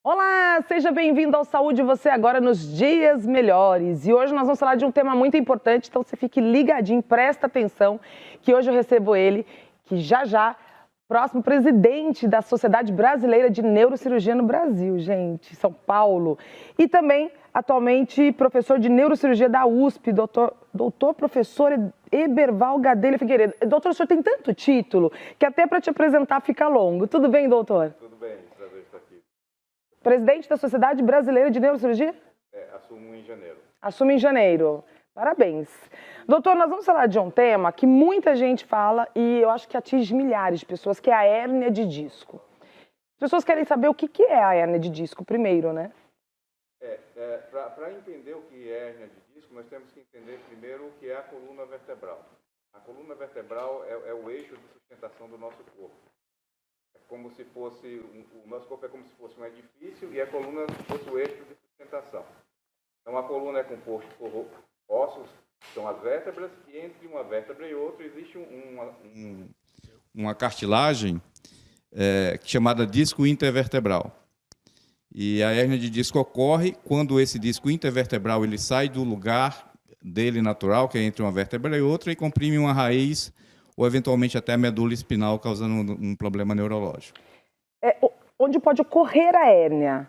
Olá, seja bem-vindo ao Saúde Você Agora nos Dias Melhores. E hoje nós vamos falar de um tema muito importante, então você fique ligadinho, presta atenção, que hoje eu recebo ele, que já, próximo presidente da Sociedade Brasileira de Neurocirurgia no Brasil, gente, São Paulo. E também, atualmente, professor de Neurocirurgia da USP, doutor professor Eberval Gadelha Figueiredo. Doutor, o senhor tem tanto título que até para te apresentar fica longo. Tudo bem, doutor? Tudo bem, prazer estar aqui. Presidente da Sociedade Brasileira de Neurocirurgia? Assumo em janeiro. Assume em janeiro. Parabéns. Doutor, nós vamos falar de um tema que muita gente fala e eu acho que atinge milhares de pessoas, que é a hérnia de disco. As pessoas querem saber o que é a hérnia de disco primeiro, né? Para entender o que é hérnia de disco, nós temos que entender primeiro o que é a coluna vertebral. A coluna vertebral é o eixo de sustentação do nosso corpo. Como se fosse, o nosso corpo é como se fosse um edifício e a coluna fosse o eixo de sustentação. Então a coluna é composta por ossos, que são as vértebras, e entre uma vértebra e outra existe uma cartilagem chamada disco intervertebral. E a hérnia de disco ocorre quando esse disco intervertebral ele sai do lugar dele natural, que é entre uma vértebra e outra, e comprime uma raiz ou eventualmente até a medula espinal, causando um problema neurológico. Onde pode ocorrer a hérnia?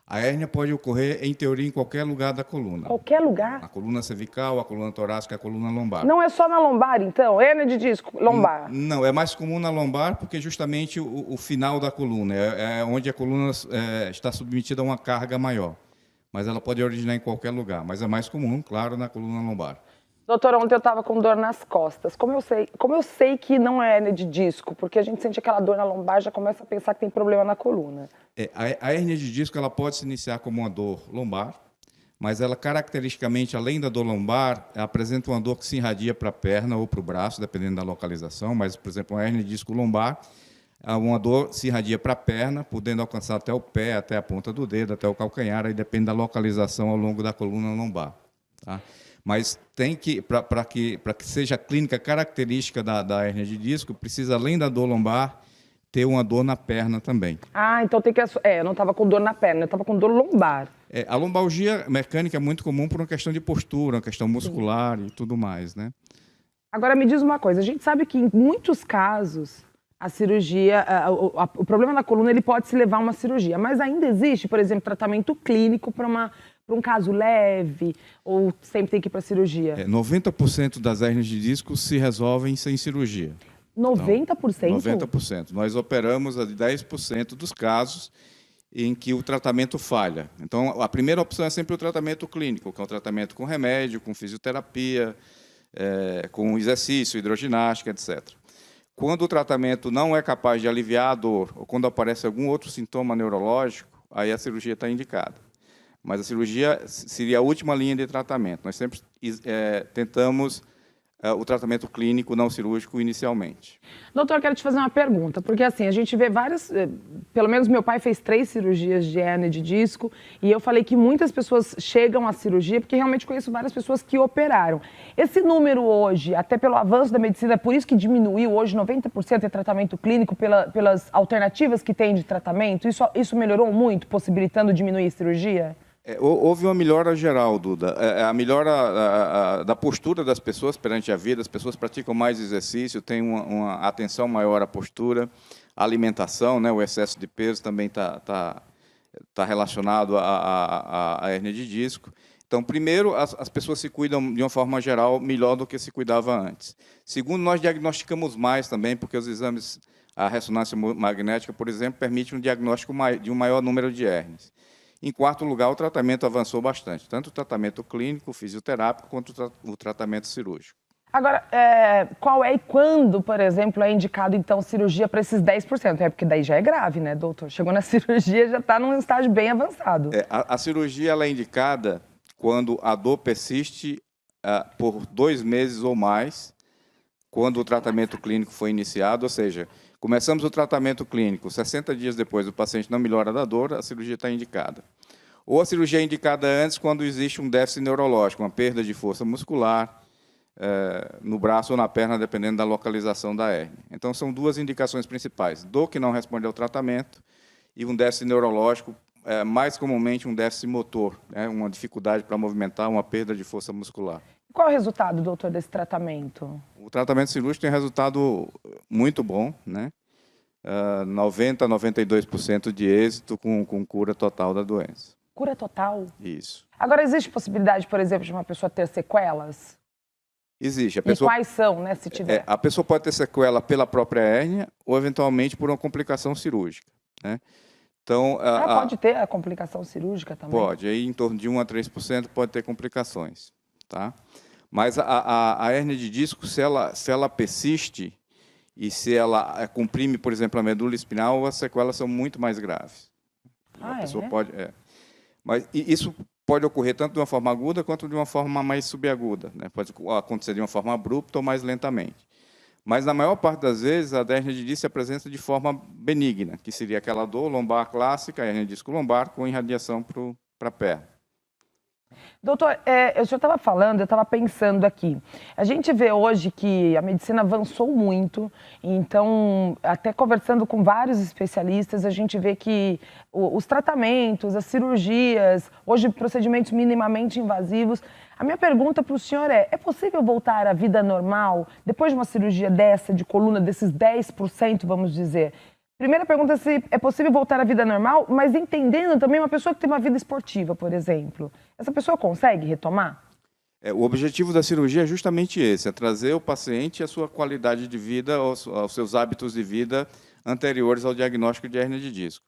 A hérnia pode ocorrer, em teoria, em qualquer lugar da coluna. Qualquer lugar? A coluna cervical, a coluna torácica, a coluna lombar. Não é só na lombar, então? Hérnia de disco, lombar? Não, é mais comum na lombar, porque justamente o final da coluna, é onde a coluna está submetida a uma carga maior. Mas ela pode originar em qualquer lugar, mas é mais comum, claro, na coluna lombar. Doutora, ontem eu estava com dor nas costas. Como eu sei que não é hérnia de disco? Porque a gente sente aquela dor na lombar e já começa a pensar que tem problema na coluna. A hérnia de disco ela pode se iniciar como uma dor lombar, mas ela caracteristicamente, além da dor lombar, apresenta uma dor que se irradia para a perna ou para o braço, dependendo da localização. Mas, por exemplo, uma hérnia de disco lombar, uma dor se irradia para a perna, podendo alcançar até o pé, até a ponta do dedo, até o calcanhar, aí depende da localização ao longo da coluna lombar. Tá? Mas tem para que seja a clínica característica da hérnia de disco, precisa, além da dor lombar, ter uma dor na perna também. Ah, então tem que... eu não estava com dor na perna, eu estava com dor lombar. A lombalgia mecânica é muito comum por uma questão de postura, uma questão muscular e tudo mais, né? Agora, me diz uma coisa, a gente sabe que em muitos casos a cirurgia, o problema da coluna ele pode se levar a uma cirurgia, mas ainda existe, por exemplo, tratamento clínico para um caso leve, ou sempre tem que ir para a cirurgia? 90% das hérnias de disco se resolvem sem cirurgia. 90%? Então, 90%. Nós operamos a 10% dos casos em que o tratamento falha. Então, a primeira opção é sempre o tratamento clínico, que é o tratamento com remédio, com fisioterapia, com exercício, hidroginástica, etc. Quando o tratamento não é capaz de aliviar a dor, ou quando aparece algum outro sintoma neurológico, aí a cirurgia está indicada. Mas a cirurgia seria a última linha de tratamento. Nós sempre tentamos o tratamento clínico não cirúrgico inicialmente. Doutor, quero te fazer uma pergunta, porque assim, a gente vê várias, pelo menos meu pai fez 3 cirurgias de hérnia de disco, e eu falei que muitas pessoas chegam à cirurgia, porque realmente conheço várias pessoas que operaram. Esse número hoje, até pelo avanço da medicina, é por isso que diminuiu hoje 90% é tratamento clínico pelas alternativas que tem de tratamento? Isso melhorou muito, possibilitando diminuir a cirurgia? Houve uma melhora geral, Duda. A melhora da postura das pessoas perante a vida, as pessoas praticam mais exercício, têm uma atenção maior à postura, à alimentação, né? O excesso de peso também está relacionado à hérnia de disco. Então, primeiro, as pessoas se cuidam de uma forma geral melhor do que se cuidava antes. Segundo, nós diagnosticamos mais também, porque os exames, a ressonância magnética, por exemplo, permite um diagnóstico de um maior número de hérnias. Em quarto lugar, o tratamento avançou bastante, tanto o tratamento clínico, fisioterápico, quanto o tratamento cirúrgico. Agora, qual é e quando, por exemplo, é indicado, então, cirurgia para esses 10%? Porque daí já é grave, né, doutor? Chegou na cirurgia, já está num estágio bem avançado. A cirurgia ela é indicada quando a dor persiste por 2 meses ou mais, quando o tratamento clínico foi iniciado, ou seja, começamos o tratamento clínico, 60 dias depois o paciente não melhora da dor, a cirurgia está indicada. Ou a cirurgia é indicada antes quando existe um déficit neurológico, uma perda de força muscular no braço ou na perna, dependendo da localização da hérnia. Então, são 2 indicações principais: dor que não responde ao tratamento e um déficit neurológico mais comumente um déficit motor, né? Uma dificuldade para movimentar, uma perda de força muscular. Qual é o resultado, doutor, desse tratamento? O tratamento cirúrgico tem resultado muito bom, né? 90% a 92% de êxito com cura total da doença. Cura total? Isso. Agora, existe possibilidade, por exemplo, de uma pessoa ter sequelas? Existe. E quais são, né, se tiver? A pessoa pode ter sequela pela própria hérnia ou, eventualmente, por uma complicação cirúrgica, né? Então, pode ter a complicação cirúrgica também? Pode. Aí, em torno de 1% a 3% pode ter complicações, tá? Mas a hérnia de disco, se ela persiste e se ela comprime, por exemplo, a medula espinhal, as sequelas são muito mais graves. A pessoa pode... Mas isso pode ocorrer tanto de uma forma aguda quanto de uma forma mais subaguda, né? Pode acontecer de uma forma abrupta ou mais lentamente. Mas, na maior parte das vezes, a hérnia de disco se apresenta de forma benigna, que seria aquela dor lombar clássica, a hérnia de disco lombar, com irradiação para a perna. Doutor, o senhor estava falando, eu estava pensando aqui. A gente vê hoje que a medicina avançou muito, então, até conversando com vários especialistas, a gente vê que os tratamentos, as cirurgias, hoje procedimentos minimamente invasivos. A minha pergunta para o senhor é possível voltar à vida normal depois de uma cirurgia dessa, de coluna, desses 10%, vamos dizer? Primeira pergunta é se é possível voltar à vida normal, mas entendendo também uma pessoa que tem uma vida esportiva, por exemplo. Essa pessoa consegue retomar? O objetivo da cirurgia é justamente esse, é trazer o paciente à sua qualidade de vida, aos seus hábitos de vida anteriores ao diagnóstico de hérnia de disco.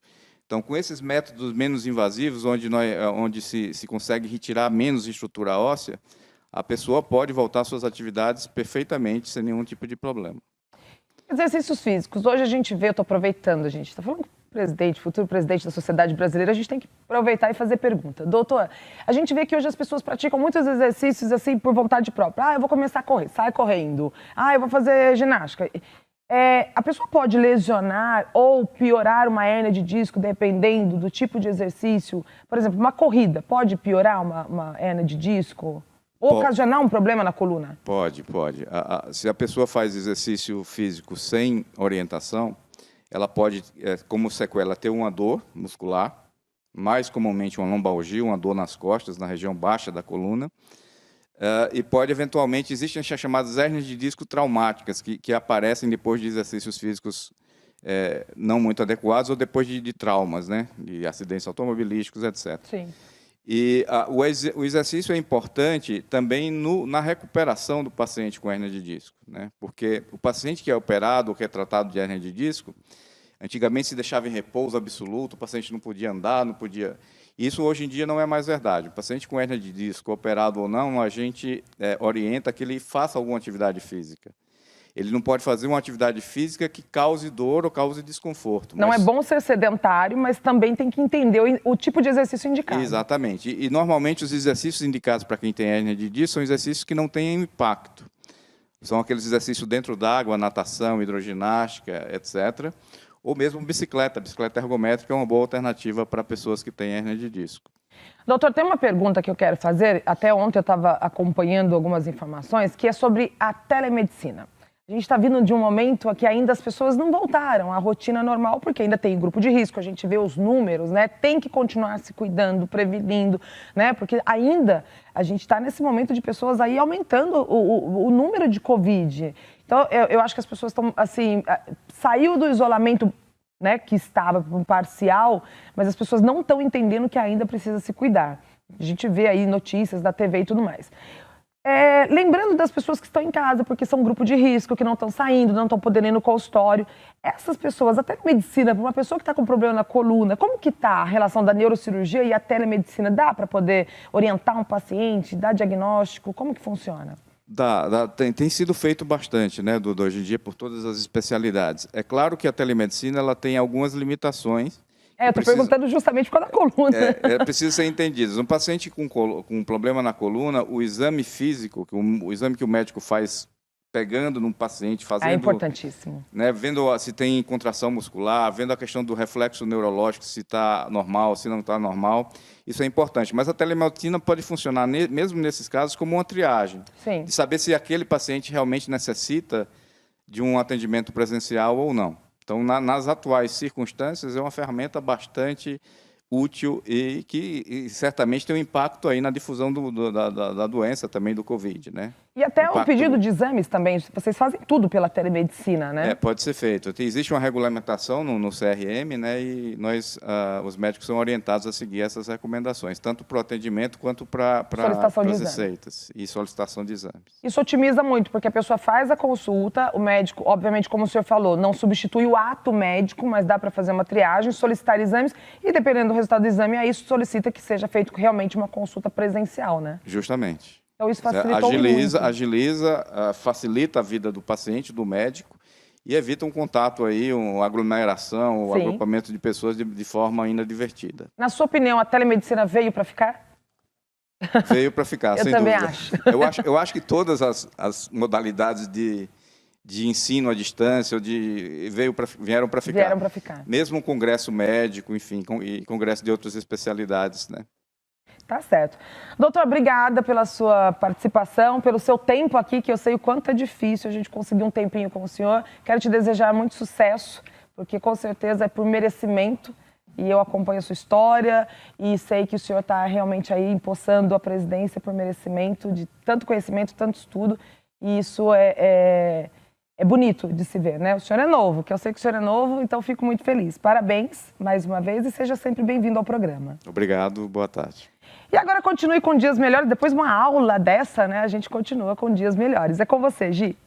Então, com esses métodos menos invasivos, onde se consegue retirar menos estrutura óssea, a pessoa pode voltar às suas atividades perfeitamente, sem nenhum tipo de problema. Exercícios físicos. Hoje a gente vê, eu estou aproveitando, a gente está falando com o presidente, futuro presidente da Sociedade Brasileira, a gente tem que aproveitar e fazer pergunta. Doutor, a gente vê que hoje as pessoas praticam muitos exercícios assim por vontade própria. Eu vou começar a correr, sai correndo. Eu vou fazer ginástica. A pessoa pode lesionar ou piorar uma hérnia de disco dependendo do tipo de exercício? Por exemplo, uma corrida pode piorar uma hérnia de disco? Ou ocasionar um problema na coluna? Pode. Se a pessoa faz exercício físico sem orientação, ela pode, como sequela, ter uma dor muscular, mais comumente uma lombalgia, uma dor nas costas, na região baixa da coluna, e pode, eventualmente, existem as chamadas hérnias de disco traumáticas, que aparecem depois de exercícios físicos não muito adequados ou depois de traumas, né, de acidentes automobilísticos, etc. Sim. E o exercício é importante também na recuperação do paciente com hérnia de disco, né? Porque o paciente que é operado ou que é tratado de hérnia de disco, antigamente se deixava em repouso absoluto, o paciente não podia andar, não podia... Isso hoje em dia não é mais verdade. O paciente com hérnia de disco, operado ou não, a gente orienta que ele faça alguma atividade física. Ele não pode fazer uma atividade física que cause dor ou cause desconforto. Não é bom ser sedentário, mas também tem que entender o tipo de exercício indicado. Exatamente. E normalmente os exercícios indicados para quem tem hérnia de disco são exercícios que não têm impacto. São aqueles exercícios dentro d'água, natação, hidroginástica, etc. Ou mesmo bicicleta. Bicicleta ergométrica é uma boa alternativa para pessoas que têm hérnia de disco. Doutor, tem uma pergunta que eu quero fazer. Até ontem eu estava acompanhando algumas informações, que é sobre a telemedicina. A gente está vindo de um momento que ainda as pessoas não voltaram à rotina normal, porque ainda tem grupo de risco, a gente vê os números, né? Tem que continuar se cuidando, prevenindo, né? Porque ainda a gente está nesse momento de pessoas aí aumentando o número de Covid. Então, eu acho que as pessoas estão, assim, saiu do isolamento, né, que estava parcial, mas as pessoas não estão entendendo que ainda precisa se cuidar. A gente vê aí notícias da TV e tudo mais. Lembrando das pessoas que estão em casa, porque são um grupo de risco, que não estão saindo, não estão podendo ir no consultório. Essas pessoas, até medicina, para uma pessoa que está com problema na coluna, como que está a relação da neurocirurgia e a telemedicina? Dá para poder orientar um paciente, dar diagnóstico? Como que funciona? Tem sido feito bastante, né, Duda, hoje em dia, por todas as especialidades. É claro que a telemedicina ela tem algumas limitações. Eu estou perguntando justamente por causa da coluna. Precisa ser entendido. Um paciente com um problema na coluna, o exame físico, o exame que o médico faz pegando num paciente, fazendo... É importantíssimo. Né, vendo se tem contração muscular, vendo a questão do reflexo neurológico, se está normal, se não está normal. Isso é importante. Mas a telemedicina pode funcionar, mesmo nesses casos, como uma triagem. Sim. De saber se aquele paciente realmente necessita de um atendimento presencial ou não. Então, nas atuais circunstâncias, é uma ferramenta bastante útil e que certamente tem um impacto aí na difusão da doença também do Covid, né? E até o pedido de exames também, vocês fazem tudo pela telemedicina, né? Pode ser feito. Existe uma regulamentação no CRM, né? E nós, os médicos, são orientados a seguir essas recomendações, tanto para o atendimento quanto para as receitas e solicitação de exames. Isso otimiza muito, porque a pessoa faz a consulta, o médico, obviamente, como o senhor falou, não substitui o ato médico, mas dá para fazer uma triagem, solicitar exames e, dependendo do resultado do exame, aí isso solicita que seja feito realmente uma consulta presencial, né? Justamente. Então isso facilitou agiliza, facilita a vida do paciente, do médico, e evita um contato aí, uma aglomeração, um agrupamento de pessoas de forma ainda divertida. Na sua opinião, a telemedicina veio para ficar? Veio para ficar, sem dúvida. Eu também acho. Eu acho que todas as modalidades de ensino à distância vieram para ficar. Vieram para ficar. Mesmo o congresso médico, enfim, e congresso de outras especialidades, né? Tá certo. Doutor, obrigada pela sua participação, pelo seu tempo aqui, que eu sei o quanto é difícil a gente conseguir um tempinho com o senhor. Quero te desejar muito sucesso, porque com certeza é por merecimento, e eu acompanho a sua história e sei que o senhor está realmente aí empossando a presidência por merecimento de tanto conhecimento, tanto estudo, e isso é bonito de se ver, né? O senhor é novo, que eu sei que o senhor é novo, então fico muito feliz. Parabéns mais uma vez e seja sempre bem-vindo ao programa. Obrigado, boa tarde. E agora continue com Dias Melhores. Depois de uma aula dessa, né, a gente continua com Dias Melhores. É com você, Gi.